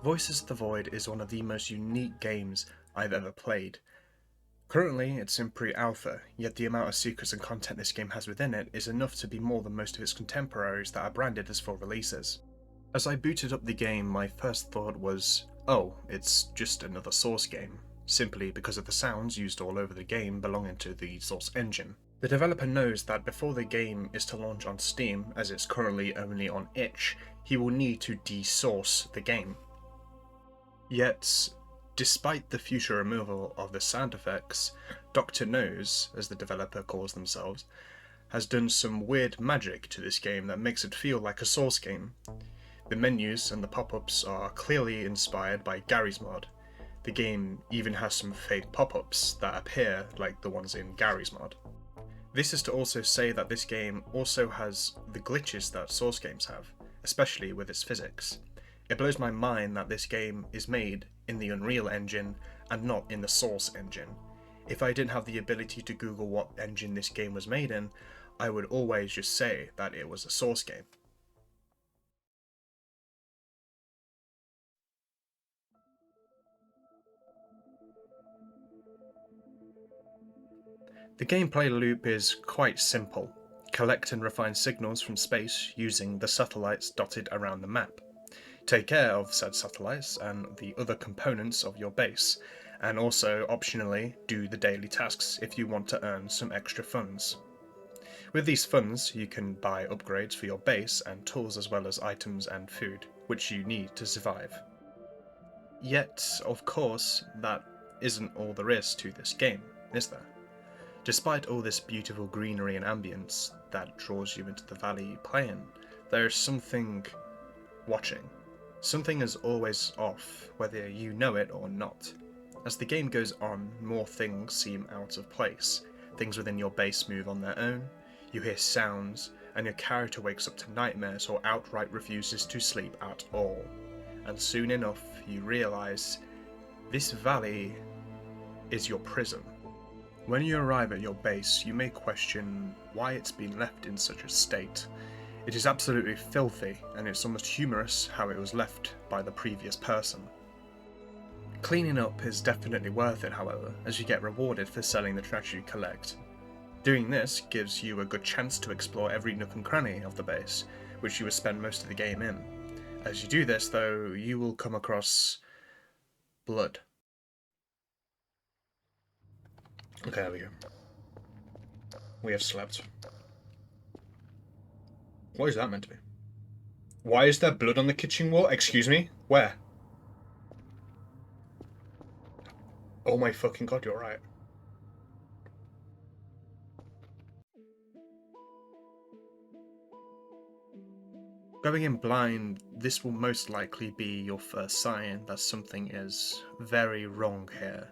Voices of the Void is one of the most unique games I've ever played. Currently, it's in pre-alpha, yet the amount of secrets and content this game has within it is enough to be more than most of its contemporaries that are branded as full releases. As I booted up the game, my first thought was, oh, it's just another Source game, simply because of the sounds used all over the game belonging to the Source engine. The developer knows that before the game is to launch on Steam, as it's currently only on itch, he will need to de-source the game. Yet, despite the future removal of the sound effects, Dr. Nose, as the developer calls themselves, has done some weird magic to this game that makes it feel like a Source game. The menus and the pop-ups are clearly inspired by Gary's mod. The game even has some fake pop-ups that appear like the ones in Gary's mod. This is to also say that this game also has the glitches that Source games have, especially with its physics. It blows my mind that this game is made in the Unreal Engine and not in the Source engine. If I didn't have the ability to Google what engine this game was made in, I would always just say that it was a Source game. The gameplay loop is quite simple. Collect and refine signals from space using the satellites dotted around the map. Take care of said satellites and the other components of your base, and also optionally do the daily tasks if you want to earn some extra funds. With these funds you can buy upgrades for your base and tools as well as items and food, which you need to survive. Yet, of course, that isn't all there is to this game, is there? Despite all this beautiful greenery and ambience that draws you into the valley you play in, there is something watching. Something is always off, whether you know it or not. As the game goes on, more things seem out of place. Things within your base move on their own, you hear sounds, and your character wakes up to nightmares or outright refuses to sleep at all. And soon enough, you realise this valley is your prison. When you arrive at your base, you may question why it's been left in such a state. It is absolutely filthy, and it's almost humorous how it was left by the previous person. Cleaning up is definitely worth it, however, as you get rewarded for selling the trash you collect. Doing this gives you a good chance to explore every nook and cranny of the base, which you will spend most of the game in. As you do this, though, you will come across blood. Okay, there we go. We have slept. What is that meant to be? Why is there blood on the kitchen wall? Excuse me? Where? Oh my fucking god, you're right. Going in blind, this will most likely be your first sign that something is very wrong here.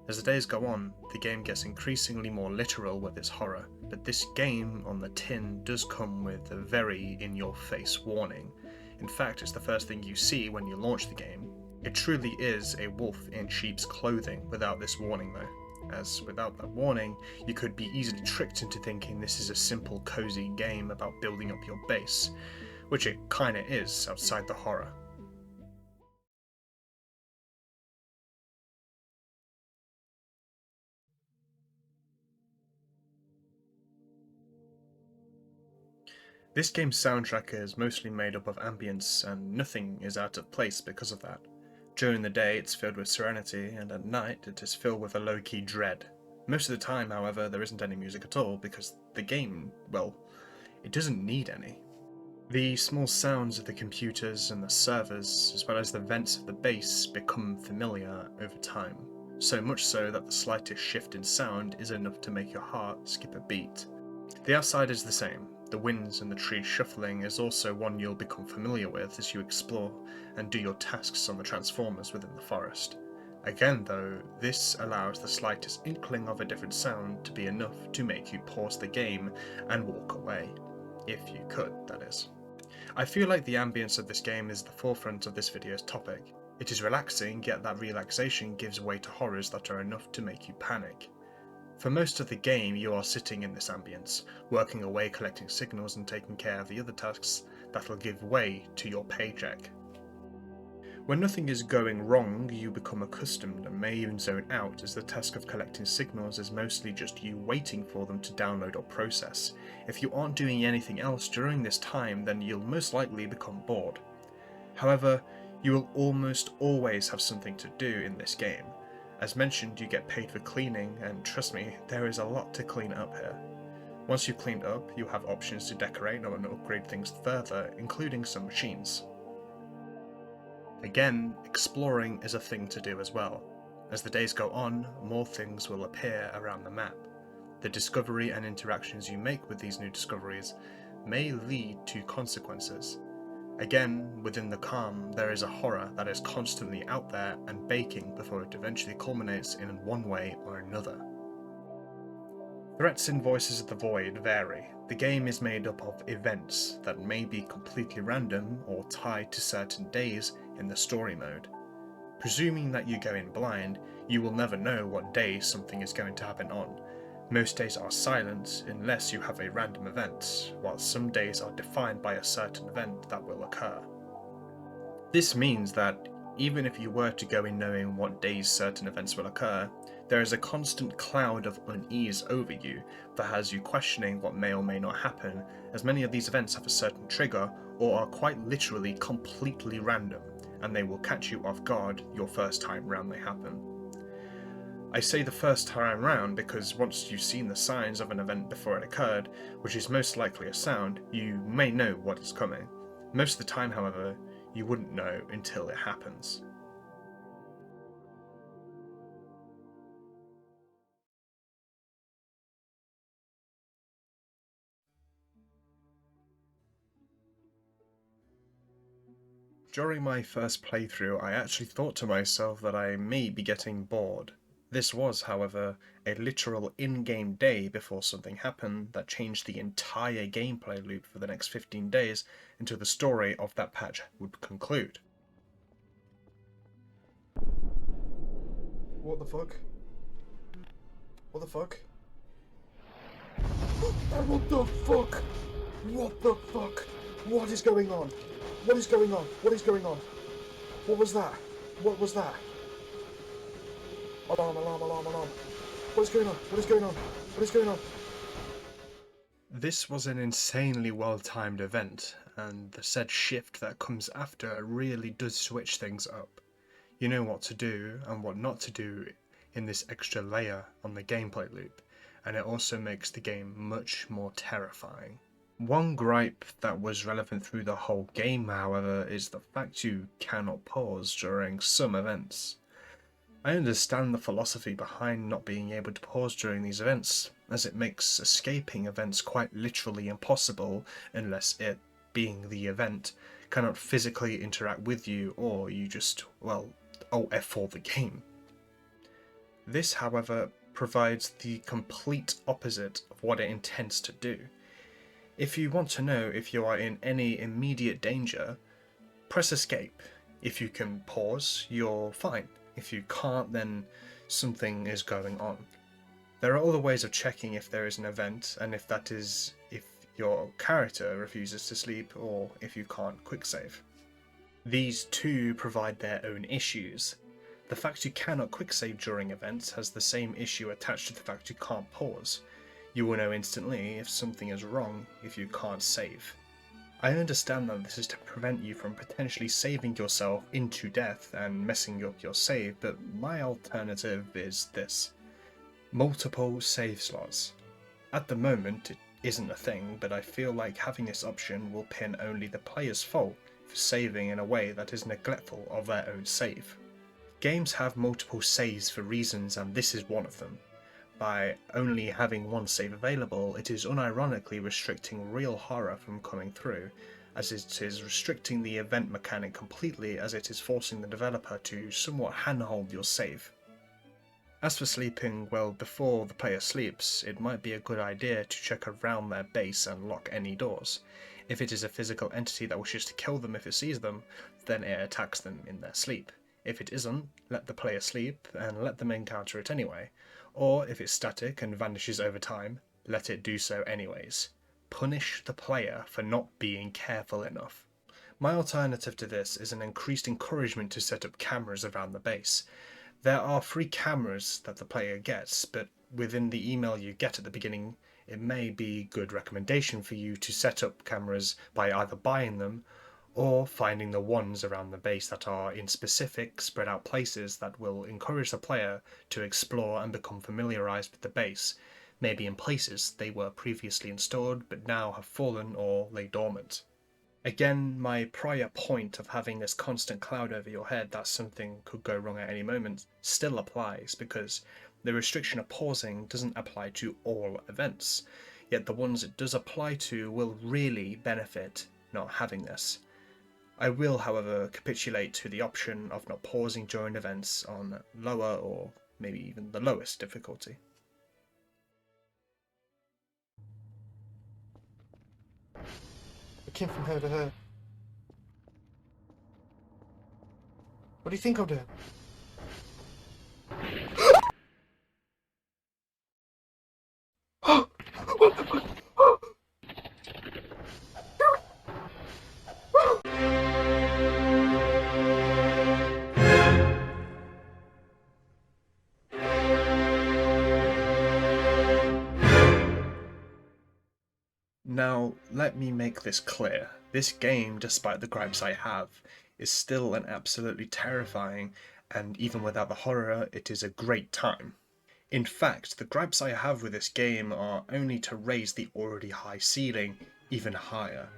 As the days go on, the game gets increasingly more literal with its horror, but this game on the tin does come with a very in-your-face warning. In fact, it's the first thing you see when you launch the game. It truly is a wolf in sheep's clothing without this warning though, as without that warning, you could be easily tricked into thinking this is a simple cozy game about building up your base, which it kinda is outside the horror. This game's soundtrack is mostly made up of ambience, and nothing is out of place because of that. During the day it's filled with serenity, and at night it is filled with a low-key dread. Most of the time, however, there isn't any music at all, because the game, well, it doesn't need any. The small sounds of the computers and the servers, as well as the vents of the base, become familiar over time. So much so that the slightest shift in sound is enough to make your heart skip a beat. The outside is the same. The winds and the trees shuffling is also one you'll become familiar with as you explore and do your tasks on the transformers within the forest. Again though, this allows the slightest inkling of a different sound to be enough to make you pause the game and walk away. If you could, that is. I feel like the ambience of this game is the forefront of this video's topic. It is relaxing, yet that relaxation gives way to horrors that are enough to make you panic. For most of the game you are sitting in this ambience, working away collecting signals and taking care of the other tasks that'll give way to your paycheck. When nothing is going wrong, you become accustomed and may even zone out, as the task of collecting signals is mostly just you waiting for them to download or process. If you aren't doing anything else during this time, then you'll most likely become bored. However, you will almost always have something to do in this game. As mentioned, you get paid for cleaning, and trust me, there is a lot to clean up here. Once you've cleaned up, you have options to decorate and upgrade things further, including some machines. Again, exploring is a thing to do as well. As the days go on, more things will appear around the map. The discovery and interactions you make with these new discoveries may lead to consequences. Again, within the calm, there is a horror that is constantly out there and baking before it eventually culminates in one way or another. Threats in Voices of the Void vary. The game is made up of events that may be completely random or tied to certain days in the story mode. Presuming that you go in blind, you will never know what day something is going to happen on. Most days are silent unless you have a random event, while some days are defined by a certain event that will occur. This means that even if you were to go in knowing what days certain events will occur, there is a constant cloud of unease over you that has you questioning what may or may not happen, as many of these events have a certain trigger or are quite literally completely random, and they will catch you off guard your first time round they happen. I say the first time round because once you've seen the signs of an event before it occurred, which is most likely a sound, you may know what is coming. Most of the time, however, you wouldn't know until it happens. During my first playthrough, I actually thought to myself that I may be getting bored. This was, however, a literal in-game day before something happened that changed the entire gameplay loop for the next 15 days until the story of that patch would conclude. What the fuck? What the fuck? What the fuck? What the fuck? What is going on? What is going on? What is going on? What was that? What was that? Alarm, alarm, alarm, alarm. What is going on? What is going on? What is going on? This was an insanely well-timed event, and the said shift that comes after really does switch things up. You know what to do and what not to do in this extra layer on the gameplay loop, and it also makes the game much more terrifying. One gripe that was relevant through the whole game, however, is the fact you cannot pause during some events. I understand the philosophy behind not being able to pause during these events, as it makes escaping events quite literally impossible unless it, being the event, cannot physically interact with you, or you just, well, F4 the game. This, however, provides the complete opposite of what it intends to do. If you want to know if you are in any immediate danger, press escape. If you can pause, you're fine. If you can't, then something is going on. There are other ways of checking if there is an event, and if that is if your character refuses to sleep or if you can't quick save. These two provide their own issues. The fact you cannot quick save during events has the same issue attached to the fact you can't pause. You will know instantly if something is wrong if you can't save. I understand that this is to prevent you from potentially saving yourself into death and messing up your save, but my alternative is this. Multiple save slots. At the moment it isn't a thing, but I feel like having this option will pin only the player's fault for saving in a way that is neglectful of their own save. Games have multiple saves for reasons, and this is one of them. By only having one save available, it is unironically restricting real horror from coming through, as it is restricting the event mechanic completely, as it is forcing the developer to somewhat handhold your save. As for sleeping, well, before the player sleeps, it might be a good idea to check around their base and lock any doors. If it is a physical entity that wishes to kill them if it sees them, then it attacks them in their sleep. If it isn't, let the player sleep and let them encounter it anyway. Or if it's static and vanishes over time, let it do so anyways. Punish the player for not being careful enough. My alternative to this is an increased encouragement to set up cameras around the base. There are free cameras that the player gets, but within the email you get at the beginning, it may be good recommendation for you to set up cameras by either buying them or finding the ones around the base that are in specific, spread out places that will encourage the player to explore and become familiarized with the base, maybe in places they were previously installed but now have fallen or lay dormant. Again, my prior point of having this constant cloud over your head that something could go wrong at any moment still applies, because the restriction of pausing doesn't apply to all events, yet the ones it does apply to will really benefit not having this. I will, however, capitulate to the option of not pausing during events on lower or maybe even the lowest difficulty. It came from her to her. What do you think I'll do? Now, let me make this clear. This game, despite the gripes I have, is still an absolutely terrifying, and even without the horror, it is a great time. In fact, the gripes I have with this game are only to raise the already high ceiling even higher.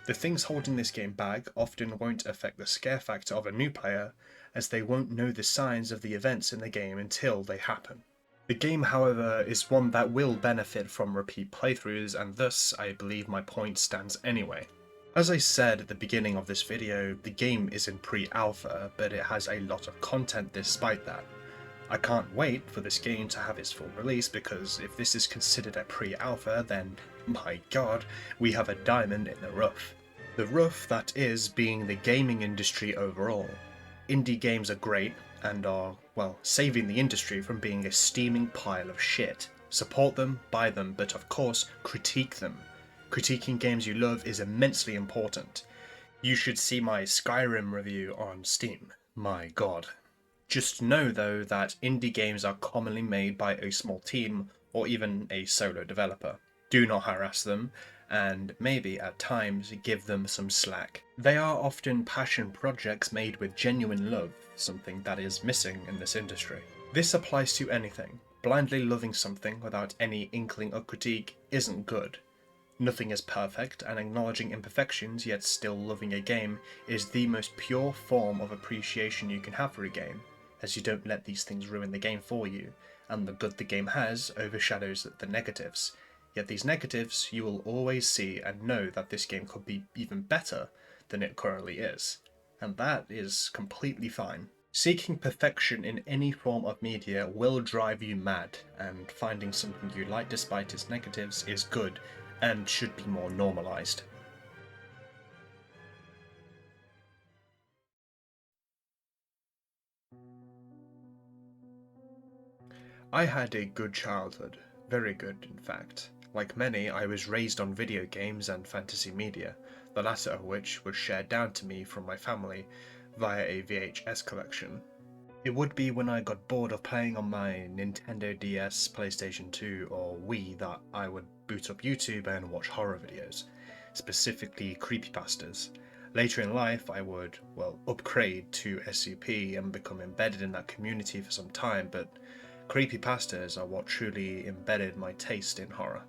The things holding this game back often won't affect the scare factor of a new player, as they won't know the signs of the events in the game until they happen. The game, however, is one that will benefit from repeat playthroughs, and thus I believe my point stands anyway. As I said at the beginning of this video, the game is in pre-alpha, but it has a lot of content despite that. I can't wait for this game to have its full release, because if this is considered a pre-alpha, then my god, we have a diamond in the rough. The rough that is being the gaming industry overall. Indie games are great, and are, well, saving the industry from being a steaming pile of shit. Support them, buy them, but of course, critique them. Critiquing games you love is immensely important. You should see my Skyrim review on Steam. My god. Just know though that indie games are commonly made by a small team or even a solo developer. Do not harass them, and maybe at times give them some slack. They are often passion projects made with genuine love, something that is missing in this industry. This applies to anything. Blindly loving something without any inkling of critique isn't good. Nothing is perfect, and acknowledging imperfections yet still loving a game is the most pure form of appreciation you can have for a game, as you don't let these things ruin the game for you, and the good the game has overshadows the negatives. Yet these negatives you will always see and know that this game could be even better than it currently is, and that is completely fine. Seeking perfection in any form of media will drive you mad, and finding something you like despite its negatives is good and should be more normalized. I had a good childhood, very good in fact. Like many, I was raised on video games and fantasy media, the latter of which was shared down to me from my family via a VHS collection. It would be when I got bored of playing on my Nintendo DS, PlayStation 2 or Wii that I would boot up YouTube and watch horror videos, specifically creepypastas. Later in life I would, well, upgrade to SCP and become embedded in that community for some time, but creepypastas are what truly embedded my taste in horror.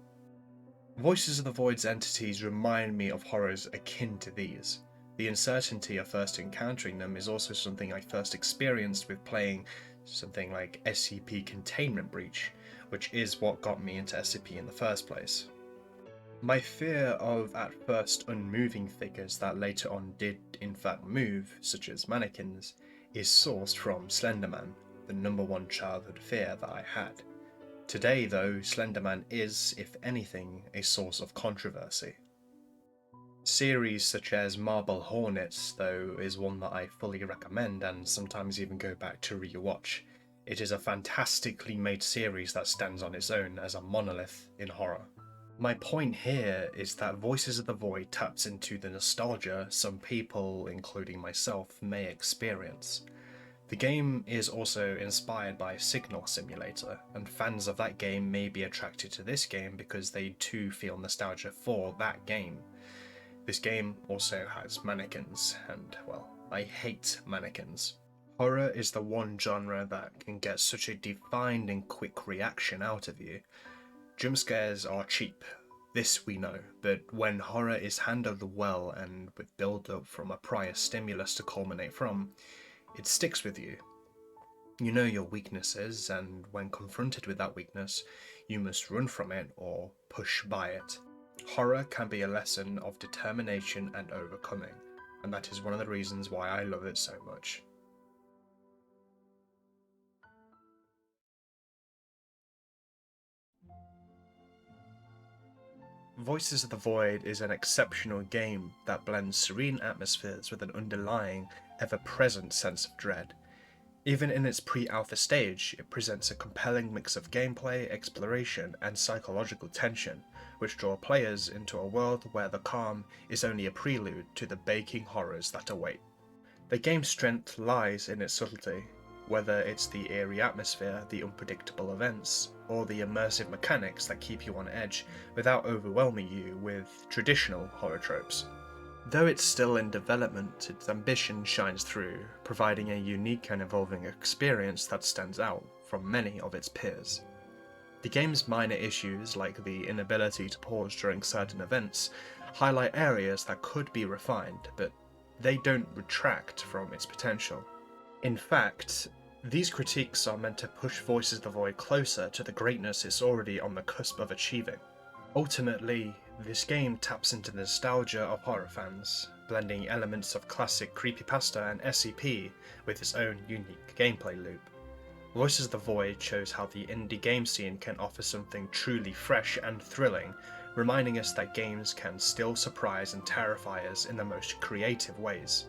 Voices of the Void's entities remind me of horrors akin to these. The uncertainty of first encountering them is also something I first experienced with playing something like SCP Containment Breach, which is what got me into SCP in the first place. My fear of at first unmoving figures that later on did in fact move, such as mannequins, is sourced from Slenderman, the #1 childhood fear that I had. Today though, Slenderman is, if anything, a source of controversy. Series such as Marble Hornets, though, is one that I fully recommend and sometimes even go back to rewatch. It is a fantastically made series that stands on its own as a monolith in horror. My point here is that Voices of the Void taps into the nostalgia some people, including myself, may experience. The game is also inspired by Signal Simulator, and fans of that game may be attracted to this game because they too feel nostalgia for that game. This game also has mannequins, and well, I hate mannequins. Horror is the one genre that can get such a defined and quick reaction out of you. Jump scares are cheap, this we know, but when horror is handled well and with build-up from a prior stimulus to culminate from, it sticks with you. You know your weaknesses, and when confronted with that weakness, you must run from it or push by it. Horror can be a lesson of determination and overcoming, and that is one of the reasons why I love it so much. Voices of the Void is an exceptional game that blends serene atmospheres with an underlying, ever-present sense of dread. Even in its pre-alpha stage, it presents a compelling mix of gameplay, exploration, and psychological tension, which draw players into a world where the calm is only a prelude to the baking horrors that await. The game's strength lies in its subtlety, whether it's the eerie atmosphere, the unpredictable events, or the immersive mechanics that keep you on edge without overwhelming you with traditional horror tropes. Though it's still in development, its ambition shines through, providing a unique and evolving experience that stands out from many of its peers. The game's minor issues, like the inability to pause during certain events, highlight areas that could be refined, but they don't retract from its potential. In fact, these critiques are meant to push Voices of the Void closer to the greatness it's already on the cusp of achieving. Ultimately, this game taps into the nostalgia of horror fans, blending elements of classic creepypasta and SCP with its own unique gameplay loop. Voices of the Void shows how the indie game scene can offer something truly fresh and thrilling, reminding us that games can still surprise and terrify us in the most creative ways.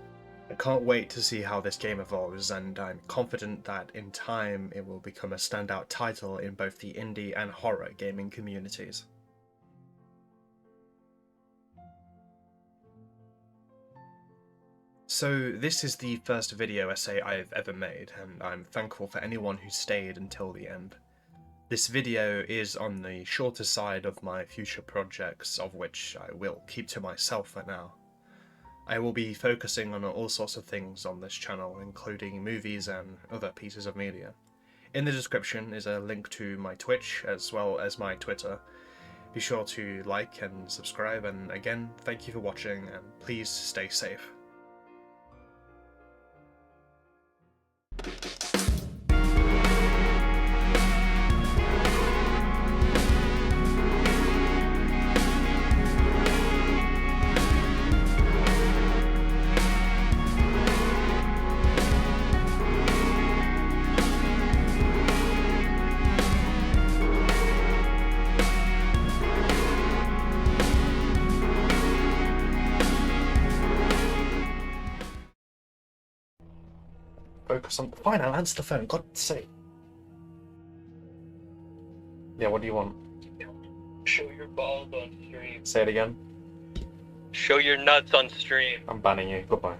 I can't wait to see how this game evolves, and I'm confident that in time it will become a standout title in both the indie and horror gaming communities. So this is the first video essay I've ever made, and I'm thankful for anyone who stayed until the end. This video is on the shorter side of my future projects, of which I will keep to myself for now. I will be focusing on all sorts of things on this channel, including movies and other pieces of media. In the description is a link to my Twitch as well as my Twitter. Be sure to like and subscribe, and again, thank you for watching, and please stay safe. Focus on. Fine, I'll answer the phone. God's sake. Yeah, what do you want? Show your balls on stream. Say it again. Show your nuts on stream. I'm banning you. Goodbye.